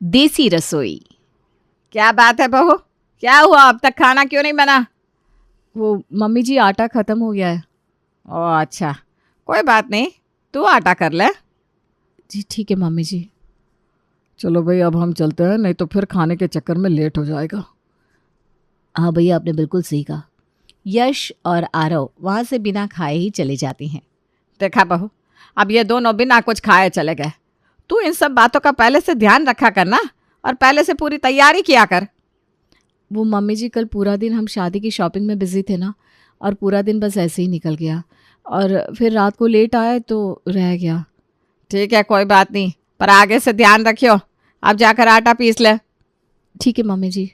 देसी रसोई। क्या बात है बहू, क्या हुआ? अब तक खाना क्यों नहीं बना? वो मम्मी जी, आटा ख़त्म हो गया है। ओह अच्छा, कोई बात नहीं, तू आटा कर ले। जी ठीक है मम्मी जी। चलो भाई, अब हम चलते हैं, नहीं तो फिर खाने के चक्कर में लेट हो जाएगा। हाँ भैया, आपने बिल्कुल सही कहा। यश और आरव वहाँ से बिना खाए ही चले जाते हैं। देखा बहू, अब ये दोनों बिना कुछ खाए चले गए। तू इन सब बातों का पहले से ध्यान रखा करना और पहले से पूरी तैयारी किया कर। वो मम्मी जी, कल पूरा दिन हम शादी की शॉपिंग में बिजी थे ना, और पूरा दिन बस ऐसे ही निकल गया, और फिर रात को लेट आए तो रह गया। ठीक है, कोई बात नहीं, पर आगे से ध्यान रखियो। अब जाकर आटा पीस ले। ठीक है मम्मी जी।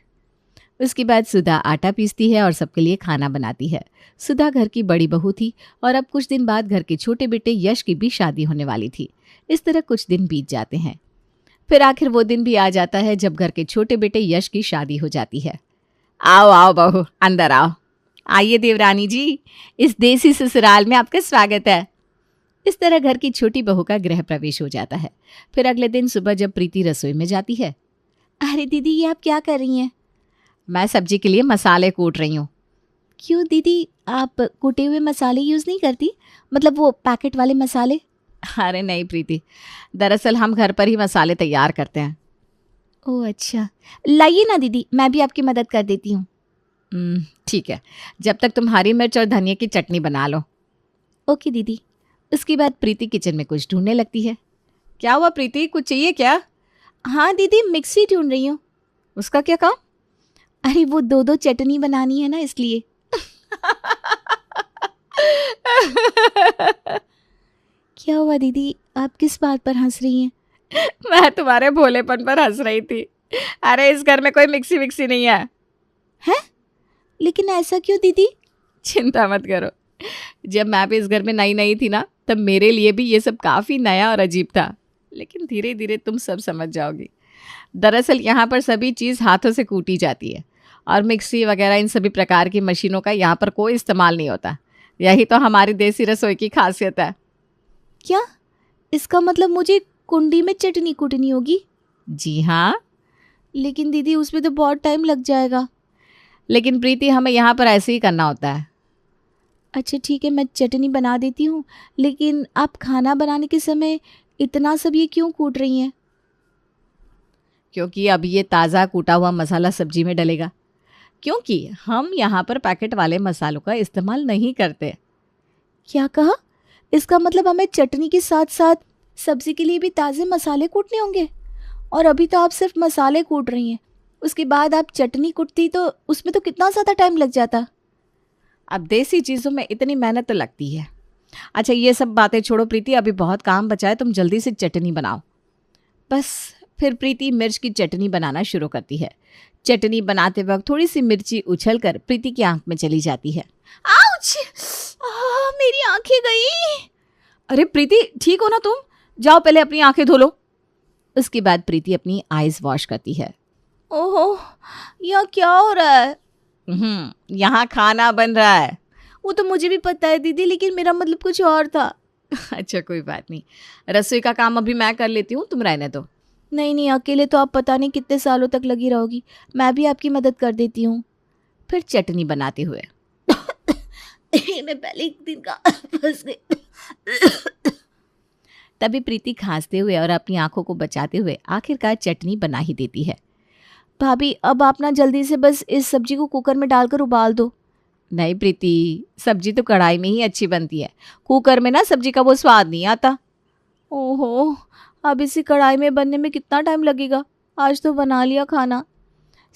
उसके बाद सुधा आटा पीसती है और सबके लिए खाना बनाती है। सुधा घर की बड़ी बहू थी और अब कुछ दिन बाद घर के छोटे बेटे यश की भी शादी होने वाली थी। इस तरह कुछ दिन बीत जाते हैं। फिर आखिर वो दिन भी आ जाता है जब घर के छोटे बेटे यश की शादी हो जाती है। आओ आओ बहू, अंदर आओ। आइए देवरानी जी, इस देसी ससुराल में आपका स्वागत है। इस तरह घर की छोटी बहू का गृह प्रवेश हो जाता है। फिर अगले दिन सुबह जब प्रीति रसोई में जाती है। अरे दीदी, ये आप क्या कर रही हैं? मैं सब्जी के लिए मसाले कूट रही हूँ। क्यों दीदी, आप कूटे हुए मसाले यूज़ नहीं करती? मतलब वो पैकेट वाले मसाले? अरे नहीं प्रीति, दरअसल हम घर पर ही मसाले तैयार करते हैं। ओह अच्छा, लाइए ना दीदी, मैं भी आपकी मदद कर देती हूँ। ठीक है, जब तक तुम हरी मिर्च और धनिया की चटनी बना लो। ओके दीदी। उसके बाद प्रीति किचन में कुछ ढूंढने लगती है। क्या हुआ प्रीति, कुछ चाहिए क्या? हाँ दीदी, मिक्सी ढूंढ रही हूँ। उसका क्या काम? अरे वो दो दो चटनी बनानी है ना, इसलिए। क्या हुआ दीदी, आप किस बात पर हंस रही हैं? मैं तुम्हारे भोलेपन पर हंस रही थी। अरे इस घर में कोई मिक्सी विक्सी नहीं है। हैं? लेकिन ऐसा क्यों दीदी? चिंता मत करो, जब मैं भी इस घर में नई नई थी ना, तब मेरे लिए भी ये सब काफ़ी नया और अजीब था। लेकिन धीरे धीरे तुम सब समझ जाओगी। दरअसल यहाँ पर सभी चीज़ हाथों से कूटी जाती है और मिक्सी वगैरह इन सभी प्रकार की मशीनों का यहाँ पर कोई इस्तेमाल नहीं होता। यही तो हमारी देसी रसोई की खासियत है। क्या? इसका मतलब मुझे कुंडी में चटनी कूटनी होगी? जी हाँ। लेकिन दीदी, उसमें तो बहुत टाइम लग जाएगा। लेकिन प्रीति, हमें यहाँ पर ऐसे ही करना होता है। अच्छा ठीक है, मैं चटनी बना देती हूँ, लेकिन आप खाना बनाने के समय इतना सब ये क्यों कूट रही हैं? क्योंकि अब ये ताज़ा कूटा हुआ मसाला सब्जी में डलेगा, क्योंकि हम यहाँ पर पैकेट वाले मसालों का इस्तेमाल नहीं करते। क्या कहा? इसका मतलब हमें चटनी के साथ साथ सब्जी के लिए भी ताज़े मसाले कूटने होंगे? और अभी तो आप सिर्फ मसाले कूट रही हैं, उसके बाद आप चटनी कूटती तो उसमें तो कितना ज़्यादा टाइम लग जाता। अब देसी चीज़ों में इतनी मेहनत तो लगती है। अच्छा ये सब बातें छोड़ो प्रीति, अभी बहुत काम बचा है, तुम जल्दी से चटनी बनाओ। बस फिर प्रीति मिर्च की चटनी बनाना शुरू करती है। चटनी बनाते वक्त थोड़ी सी मिर्ची उछलकर प्रीति की आंख में चली जाती है। आउच! मेरी आंखें गई। अरे प्रीति, ठीक हो ना तुम? जाओ पहले अपनी आंखें धो लो। उसके बाद प्रीति अपनी आईज वॉश करती है। ओहो, यह क्या हो रहा है? यहाँ खाना बन रहा है। वो तो मुझे भी पता है दीदी, लेकिन मेरा मतलब कुछ और था। अच्छा कोई बात नहीं, रसोई का काम अभी मैं कर लेती हूँ, तुम रहने दो। नहीं नहीं, अकेले तो आप पता नहीं कितने सालों तक लगी रहोगी, मैं भी आपकी मदद कर देती हूँ। फिर चटनी बनाते हुए मैं पहले एक दिन का फंस गई। तभी प्रीति खांसते हुए और अपनी आंखों को बचाते हुए आखिरकार चटनी बना ही देती है। भाभी, अब आप ना जल्दी से बस इस सब्जी को कुकर में डालकर उबाल दो। नहीं प्रीति, सब्जी तो कढ़ाई में ही अच्छी बनती है, कुकर में ना सब्जी का वो स्वाद नहीं आता। ओहो, अब इसी कढ़ाई में बनने में कितना टाइम लगेगा? आज तो बना लिया खाना।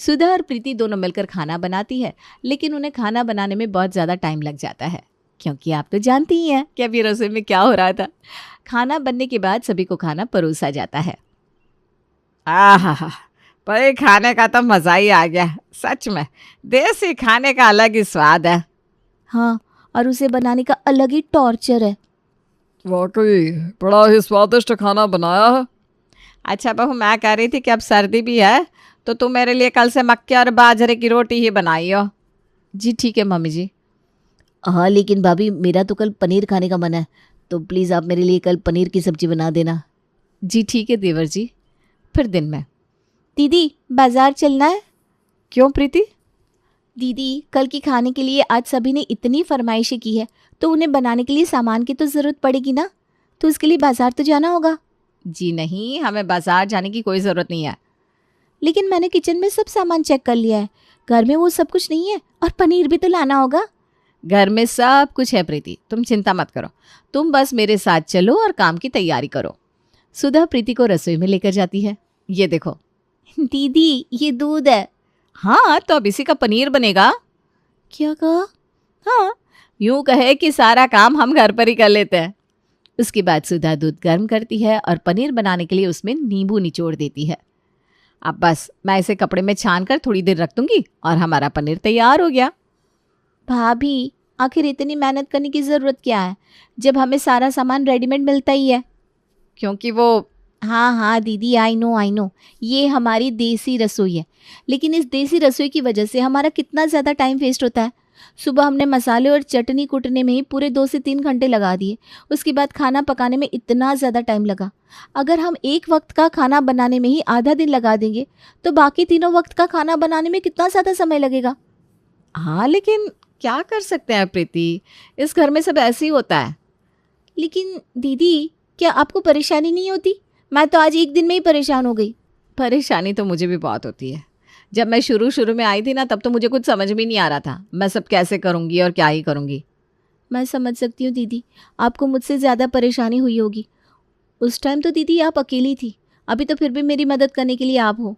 सुधा और प्रीति दोनों मिलकर खाना बनाती है, लेकिन उन्हें खाना बनाने में बहुत ज़्यादा टाइम लग जाता है, क्योंकि आप तो जानती ही हैं कि अभी रसोई में क्या हो रहा था। खाना बनने के बाद सभी को खाना परोसा जाता है। आहा, पर खाने का तो मज़ा ही आ गया। सच में देसी खाने का अलग ही स्वाद है। हाँ, और उसे बनाने का अलग ही टॉर्चर है। वाकई बड़ा ही स्वादिष्ट खाना बनाया है। अच्छा बहू, मैं कह रही थी कि अब सर्दी भी है, तो तुम मेरे लिए कल से मक्के और बाजरे की रोटी ही बनाइयो। जी ठीक है मम्मी जी। हाँ लेकिन भाभी, मेरा तो कल पनीर खाने का मन है, तो प्लीज़ आप मेरे लिए कल पनीर की सब्जी बना देना। जी ठीक है देवर जी। फिर दिन में दीदी बाजार चलना है। क्यों प्रीति? दीदी कल की खाने के लिए आज सभी ने इतनी फरमाइशें की है, तो उन्हें बनाने के लिए सामान की तो ज़रूरत पड़ेगी ना, तो उसके लिए बाजार तो जाना होगा। जी नहीं, हमें बाजार जाने की कोई ज़रूरत नहीं है। लेकिन मैंने किचन में सब सामान चेक कर लिया है, घर में वो सब कुछ नहीं है, और पनीर भी तो लाना होगा। घर में सब कुछ है प्रीति, तुम चिंता मत करो, तुम बस मेरे साथ चलो और काम की तैयारी करो। सुधा प्रीति को रसोई में लेकर जाती है। ये देखो। दीदी ये दूध है। हाँ, तो अब इसी का पनीर बनेगा। क्या कहा? हाँ, यूं कहे कि सारा काम हम घर पर ही कर लेते हैं। उसके बाद सुधा दूध गर्म करती है और पनीर बनाने के लिए उसमें नींबू निचोड़ देती है। अब बस मैं इसे कपड़े में छान कर थोड़ी देर रख दूंगी और हमारा पनीर तैयार हो गया। भाभी आखिर इतनी मेहनत करने की ज़रूरत क्या है, जब हमें सारा सामान रेडीमेड मिलता ही है। क्योंकि वो हाँ दीदी, आई नो, ये हमारी देसी रसोई है, लेकिन इस देसी रसोई की वजह से हमारा कितना ज़्यादा टाइम वेस्ट होता है। सुबह हमने मसाले और चटनी कूटने में ही पूरे 2 से 3 घंटे लगा दिए, उसके बाद खाना पकाने में इतना ज़्यादा टाइम लगा। अगर हम एक वक्त का खाना बनाने में ही आधा दिन लगा देंगे, तो बाकी तीनों वक्त का खाना बनाने में कितना ज़्यादा समय लगेगा। हाँ, लेकिन क्या कर सकते हैं प्रीति, इस घर में सब ऐसे ही होता है। लेकिन दीदी क्या आपको परेशानी नहीं होती? मैं तो आज एक दिन में ही परेशान हो गई। परेशानी तो मुझे भी बहुत होती है। जब मैं शुरू में आई थी ना, तब तो मुझे कुछ समझ में नहीं आ रहा था, मैं सब कैसे करूँगी और क्या ही करूँगी। मैं समझ सकती हूँ दीदी, आपको मुझसे ज़्यादा परेशानी हुई होगी। उस टाइम तो दीदी आप अकेली थी, अभी तो फिर भी मेरी मदद करने के लिए आप हो।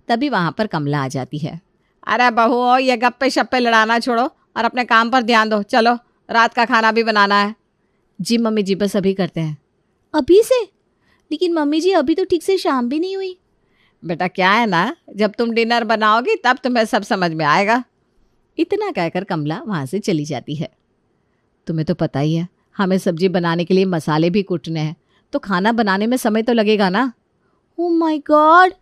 तभी वहाँ पर कमला आ जाती है। अरे बहू, ये गप्पे शप्पे लड़ाना छोड़ो और अपने काम पर ध्यान दो। चलो, रात का खाना भी बनाना है। जी मम्मी जी, बस अभी करते हैं। अभी से? लेकिन मम्मी जी अभी तो ठीक से शाम भी नहीं हुई। बेटा क्या है ना, जब तुम डिनर बनाओगी तब तुम्हें सब समझ में आएगा। इतना कहकर कमला वहाँ से चली जाती है। तुम्हें तो पता ही है, हमें सब्जी बनाने के लिए मसाले भी कूटने हैं, तो खाना बनाने में समय तो लगेगा ना। ओह माय गॉड,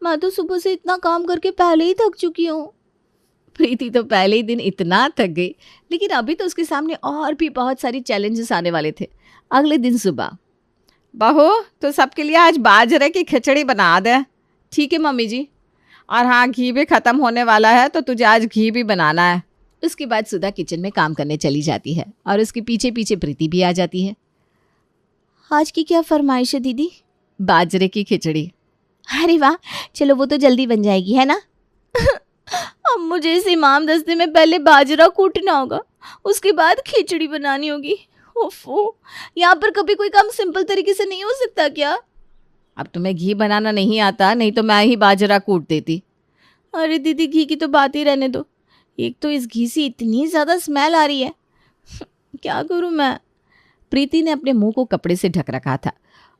मैं तो सुबह से इतना काम करके पहले ही थक चुकी हूँ। प्रीति तो पहले ही दिन इतना थक गई, लेकिन अभी तो उसके सामने और भी बहुत सारी चैलेंजेस आने वाले थे। अगले दिन सुबह, बहू तो सबके लिए आज बाजरे की खिचड़ी बना दे। ठीक है मम्मी जी। और हाँ, घी भी ख़त्म होने वाला है, तो तुझे आज घी भी बनाना है। उसके बाद सुधा किचन में काम करने चली जाती है और उसके पीछे पीछे प्रीति भी आ जाती है। आज की क्या फरमाइश है दीदी? बाजरे की खिचड़ी। अरे वाह, चलो वो तो जल्दी बन जाएगी, है ना। अब मुझे इस इमाम दस्ते में पहले बाजरा कूटना होगा, उसके बाद खिचड़ी बनानी होगी। ओफो, यहाँ पर कभी कोई काम सिंपल तरीके से नहीं हो सकता क्या? अब तुम्हें घी बनाना नहीं आता, नहीं तो मैं ही बाजरा कूट देती। अरे दीदी, घी की तो बात ही रहने दो, एक तो इस घी से इतनी ज़्यादा स्मेल आ रही है। क्या करूँ मैं? प्रीति ने अपने मुंह को कपड़े से ढक रखा था,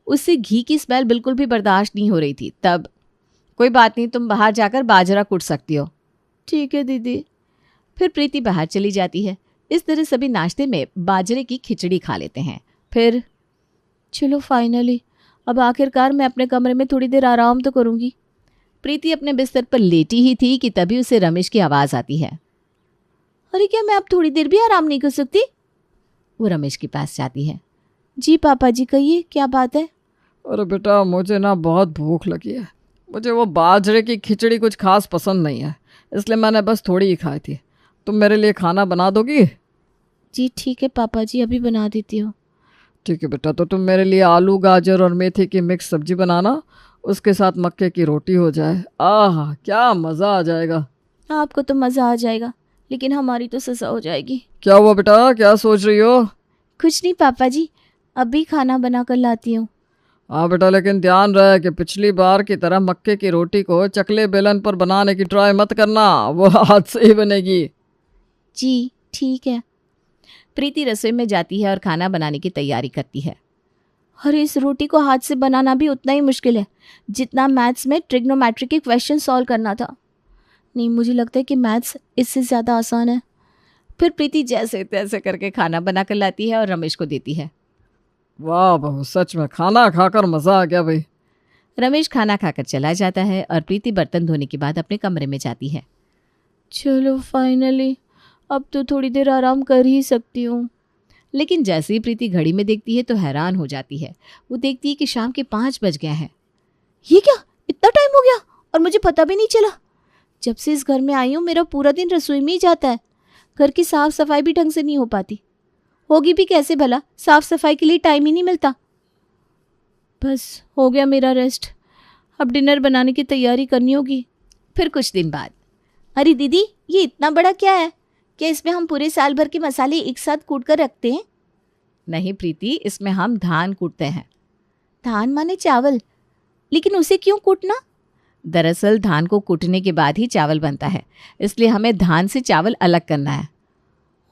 उससे घी की स्मेल बिल्कुल भी बर्दाश्त नहीं हो रही थी। तब कोई बात नहीं, तुम बाहर जाकर बाजरा कूट सकती हो। ठीक है दीदी। फिर प्रीति बाहर चली जाती है। इस तरह सभी नाश्ते में बाजरे की खिचड़ी खा लेते हैं। फिर चलो फाइनली, अब आखिरकार मैं अपने कमरे में थोड़ी देर आराम तो करूँगी। प्रीति अपने बिस्तर पर लेटी ही थी कि तभी उसे रमेश की आवाज़ आती है। अरे क्या मैं अब थोड़ी देर भी आराम नहीं कर सकती? वो रमेश के पास जाती है। जी पापा जी, कहिए क्या बात है? अरे बेटा, मुझे ना बहुत भूख लगी है। मुझे वो बाजरे की खिचड़ी कुछ खास पसंद नहीं है, इसलिए मैंने बस थोड़ी ही खाई थी। तुम मेरे लिए खाना बना दोगी? जी ठीक है पापा जी, अभी बना देती हूँ। ठीक है बेटा, तो तुम मेरे लिए आलू गाजर और मेथी की मिक्स सब्जी बनाना, उसके साथ मक्के की रोटी हो जाए। आह, क्या मज़ा आ जाएगा। आपको तो मज़ा आ जाएगा, लेकिन हमारी तो सजा हो जाएगी। क्या हुआ बेटा, क्या सोच रही हो? कुछ नहीं पापा जी, अभी खाना बना कर लाती हूँ। हाँ बेटा, लेकिन ध्यान रहे कि पिछली बार की तरह मक्के की रोटी को चकले बेलन पर बनाने की ट्राई मत करना, वो हाथ से ही बनेगी। जी ठीक है। प्रीति रसोई में जाती है और खाना बनाने की तैयारी करती है। अरे इस रोटी को हाथ से बनाना भी उतना ही मुश्किल है जितना मैथ्स में ट्रिग्नोमेट्री के क्वेश्चन सॉल्व करना था। नहीं, मुझे लगता है कि मैथ्स इससे ज़्यादा आसान है। फिर प्रीति जैसे तैसे करके खाना बना कर लाती है और रमेश को देती है। वाह बहू, सच में खाना खाकर मज़ा आ गया भाई। रमेश खाना खाकर चला जाता है और प्रीति बर्तन धोने के बाद अपने कमरे में जाती है। चलो फाइनली, अब तो थोड़ी देर आराम कर ही सकती हूँ। लेकिन जैसे ही प्रीति घड़ी में देखती है तो हैरान हो जाती है। वो देखती है कि शाम के 5 बज गए हैं। ये क्या, इतना मुझे पता भी नहीं चला। जब से इस घर में आई हूँ मेरा पूरा दिन रसोई में ही जाता है। घर की साफ सफाई भी ढंग से नहीं हो पाती। होगी भी कैसे भला, साफ सफाई के लिए टाइम ही नहीं मिलता। बस हो गया मेरा रेस्ट। अब डिनर बनाने की तैयारी करनी होगी। फिर कुछ दिन बाद। अरे दीदी, ये इतना बड़ा क्या है? क्या इसमें हम पूरे साल भर के मसाले एक साथ कूट कर रखते हैं? नहीं प्रीति, इसमें हम धान कूटते हैं। धान माने चावल? लेकिन उसे क्यों कूटना? दरअसल धान को कूटने के बाद ही चावल बनता है, इसलिए हमें धान से चावल अलग करना है।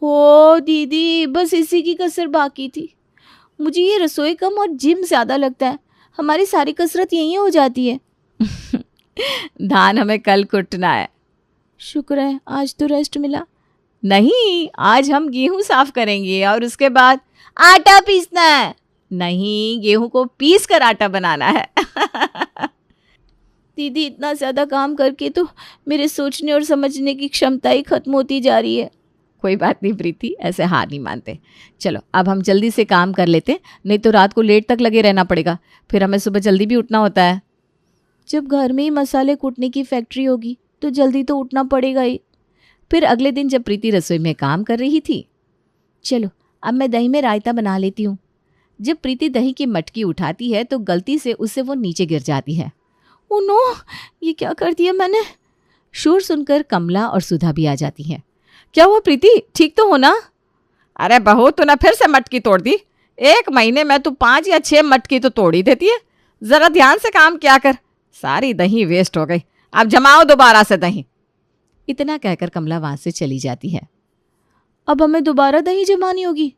हो दीदी, बस इसी की कसर बाकी थी। मुझे ये रसोई कम और जिम ज़्यादा लगता है। हमारी सारी कसरत यहीं हो जाती है। धान हमें कल कूटना है। शुक्र है आज तो रेस्ट मिला। नहीं, आज हम गेहूं साफ करेंगे और उसके बाद आटा पीसना है। नहीं, गेहूं को पीस कर आटा बनाना है। दीदी, इतना ज़्यादा काम करके तो मेरे सोचने और समझने की क्षमता ही खत्म होती जा रही है। कोई बात नहीं प्रीति, ऐसे हार नहीं मानते। चलो अब हम जल्दी से काम कर लेते हैं, नहीं तो रात को लेट तक लगे रहना पड़ेगा। फिर हमें सुबह जल्दी भी उठना होता है। जब घर में ही मसाले कूटने की फैक्ट्री होगी तो जल्दी तो उठना पड़ेगा ही। फिर अगले दिन जब प्रीति रसोई में काम कर रही थी, चलो अब मैं दही में रायता बना लेती हूँ। जब प्रीति दही की मटकी उठाती है तो गलती से उससे वो नीचे गिर जाती है। ओह नो, ये क्या कर दिया मैंने? शोर सुनकर कमला और सुधा भी आ जाती हैं। क्या हुआ प्रीति, ठीक तो हो ना? अरे बहू, तूने फिर से मटकी तोड़ दी। एक महीने में तू 5 या 6 मटकी तो तोड़ ही देती है। जरा ध्यान से काम किया कर। सारी दही वेस्ट हो गई, अब जमाओ दोबारा से दही। इतना कहकर कमला वहां से चली जाती है। अब हमें दोबारा दही जमानी होगी?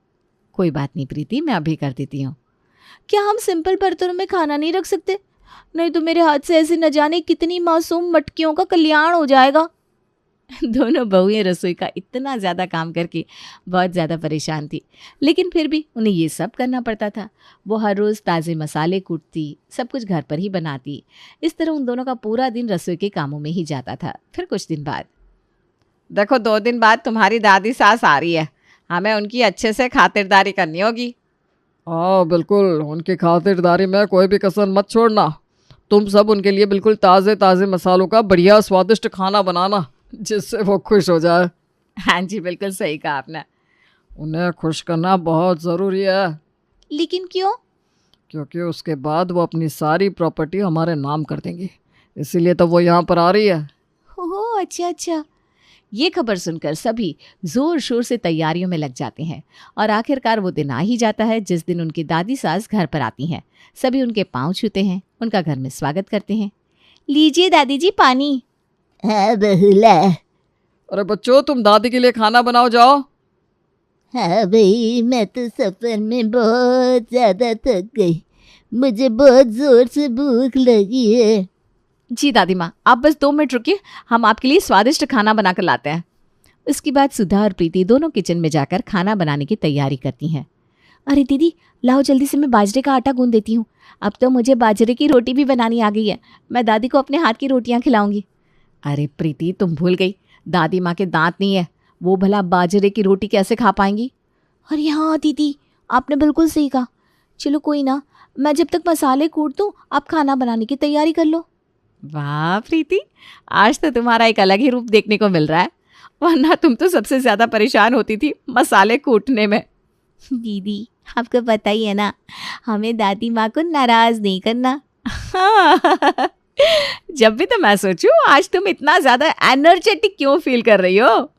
कोई बात नहीं प्रीति, मैं अभी कर देती हूँ। क्या हम सिंपल बर्तनों में खाना नहीं रख सकते? नहीं तो मेरे हाथ से ऐसे न जाने कितनी मासूम मटकियों का कल्याण हो जाएगा। दोनों बहुएं रसोई का इतना ज़्यादा काम करके बहुत ज़्यादा परेशान थी, लेकिन फिर भी उन्हें ये सब करना पड़ता था। वो हर रोज़ ताज़े मसाले कूटती, सब कुछ घर पर ही बनाती। इस तरह उन दोनों का पूरा दिन रसोई के कामों में ही जाता था। फिर कुछ दिन बाद, देखो 2 दिन बाद तुम्हारी दादी सास आ रही है, हमें उनकी अच्छे से खातिरदारी करनी होगी। हाँ बिल्कुल, उनकी खातिरदारी में कोई भी कसर मत छोड़ना। तुम सब उनके लिए बिल्कुल ताज़े ताज़े मसालों का बढ़िया स्वादिष्ट खाना बनाना, जिससे वो खुश हो जाए। हाँ जी, बिल्कुल सही कहा आपने। उन्हें खुश करना बहुत ज़रूरी है। लेकिन क्यों? क्योंकि उसके बाद वो अपनी सारी प्रॉपर्टी हमारे नाम कर देंगी, इसीलिए तो वो यहाँ पर आ रही है। हो अच्छा अच्छा। ये खबर सुनकर सभी जोर शोर से तैयारियों में लग जाते हैं और आखिरकार वो दिन आ ही जाता है जिस दिन उनकी दादी सास घर पर आती हैं। सभी उनके पांव छूते हैं, उनका घर में स्वागत करते हैं। लीजिए दादी जी पानी। हाँ बहुला। अरे बच्चों, तुम दादी के लिए खाना बनाओ जाओ। हाँ भाई, मैं तो सफर में बहुत ज़्यादा थक गई, मुझे बहुत ज़ोर से भूख लगी है। जी दादी माँ, आप बस 2 मिनट रुकिए, हम आपके लिए स्वादिष्ट खाना बनाकर लाते हैं। उसके बाद सुधा और प्रीति दोनों किचन में जाकर खाना बनाने की तैयारी करती हैं। अरे दीदी, लाओ जल्दी से, मैं बाजरे का आटा गूंद देती हूँ। अब तो मुझे बाजरे की रोटी भी बनानी आ गई है। मैं दादी को अपने हाथ की रोटियाँ खिलाऊंगी। अरे प्रीति, तुम भूल गई, दादी माँ के दांत नहीं है, वो भला बाजरे की रोटी कैसे खा पाएंगी? अरे हाँ दीदी, आपने बिल्कुल सही कहा। चलो कोई ना, मैं जब तक मसाले कूट दूँ आप खाना बनाने की तैयारी कर लो। वाह प्रीति, आज तो तुम्हारा एक अलग ही रूप देखने को मिल रहा है, वरना तुम तो सबसे ज्यादा परेशान होती थी मसाले कूटने में। दीदी, आपको पता ही है ना, हमें दादी माँ को नाराज नहीं करना। हाँ। जब भी तो मैं सोचूं आज तुम इतना ज्यादा एनर्जेटिक क्यों फील कर रही हो।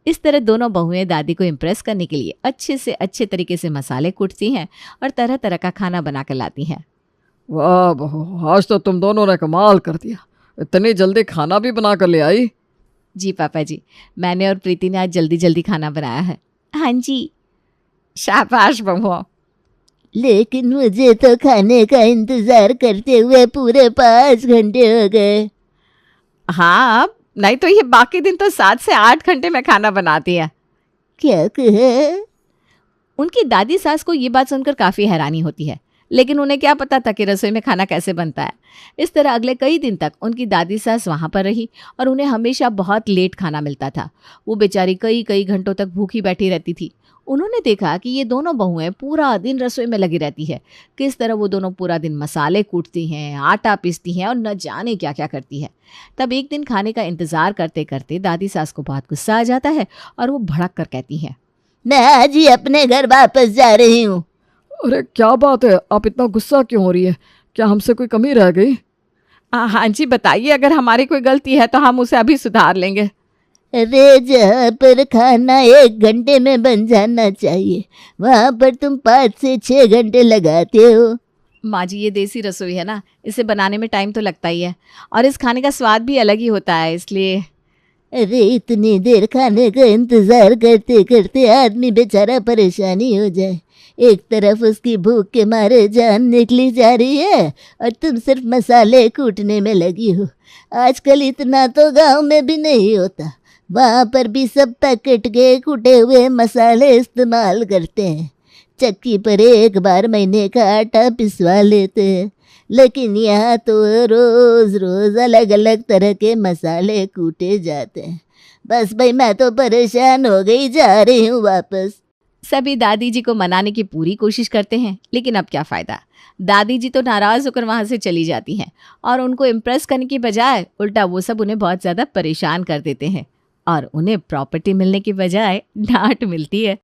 इस तरह दोनों बहुएं दादी को इम्प्रेस करने के लिए अच्छे से अच्छे तरीके से मसाले कूटती हैं और तरह तरह का खाना बना कर लाती हैं। वाह बहू, आज तो तुम दोनों ने कमाल कर दिया, इतनी जल्दी खाना भी बना कर ले आई। जी पापा जी, मैंने और प्रीति ने आज जल्दी जल्दी खाना बनाया है। हाँ जी। शाबाश बहुओं। लेकिन मुझे तो खाने का इंतज़ार करते हुए पूरे 5 घंटे हो गए। हाँ, नहीं तो ये बाकी दिन तो 7 से 8 घंटे में खाना बनाती है। क्या कहे? उनकी दादी सास को ये बात सुनकर काफ़ी हैरानी होती है, लेकिन उन्हें क्या पता था कि रसोई में खाना कैसे बनता है। इस तरह अगले कई दिन तक उनकी दादी सास वहाँ पर रही और उन्हें हमेशा बहुत लेट खाना मिलता था। वो बेचारी कई कई घंटों तक भूखी बैठी रहती थी। उन्होंने देखा कि ये दोनों बहुएं पूरा दिन रसोई में लगी रहती है। किस तरह वो दोनों पूरा दिन मसाले कूटती हैं, आटा पीसती हैं और न जाने क्या क्या करती है। तब एक दिन खाने का इंतजार करते करते दादी सास को बहुत गुस्सा आ जाता है और वो भड़क कर कहती है, मैं आज ही अपने घर वापस जा रही हूँ। अरे क्या बात है, आप इतना गुस्सा क्यों हो रही है? क्या हमसे कोई कमी रह गई? हाँ जी बताइए, अगर हमारी कोई गलती है तो हम उसे अभी सुधार लेंगे। अरे जहाँ पर खाना 1 घंटे में बन जाना चाहिए, वहाँ पर तुम 5 से 6 घंटे लगाते हो। माँ जी, ये देसी रसोई है ना, इसे बनाने में टाइम तो लगता ही है और इस खाने का स्वाद भी अलग ही होता है, इसलिए। अरे इतनी देर खाने का इंतजार करते करते आदमी बेचारा परेशानी हो जाए। एक तरफ उसकी भूख के मारे जान निकली जा रही है और तुम सिर्फ मसाले कूटने में लगी हो। आजकल इतना तो गांव में भी नहीं होता, वहाँ पर भी सब पैकेट के कूटे हुए मसाले इस्तेमाल करते हैं। चक्की पर एक बार महीने का आटा पिसवा लेते हैं, लेकिन यहाँ तो रोज़ रोज़ अलग अलग तरह के मसाले कूटे जाते हैं। बस भाई मैं तो परेशान हो गई, जा रही हूँ वापस। सभी दादी जी को मनाने की पूरी कोशिश करते हैं, लेकिन अब क्या फ़ायदा। दादी जी तो नाराज़ होकर वहाँ से चली जाती हैं और उनको इम्प्रेस करने की बजाय उल्टा वो सब उन्हें बहुत ज़्यादा परेशान कर देते हैं और उन्हें प्रॉपर्टी मिलने की बजाय डांट मिलती है।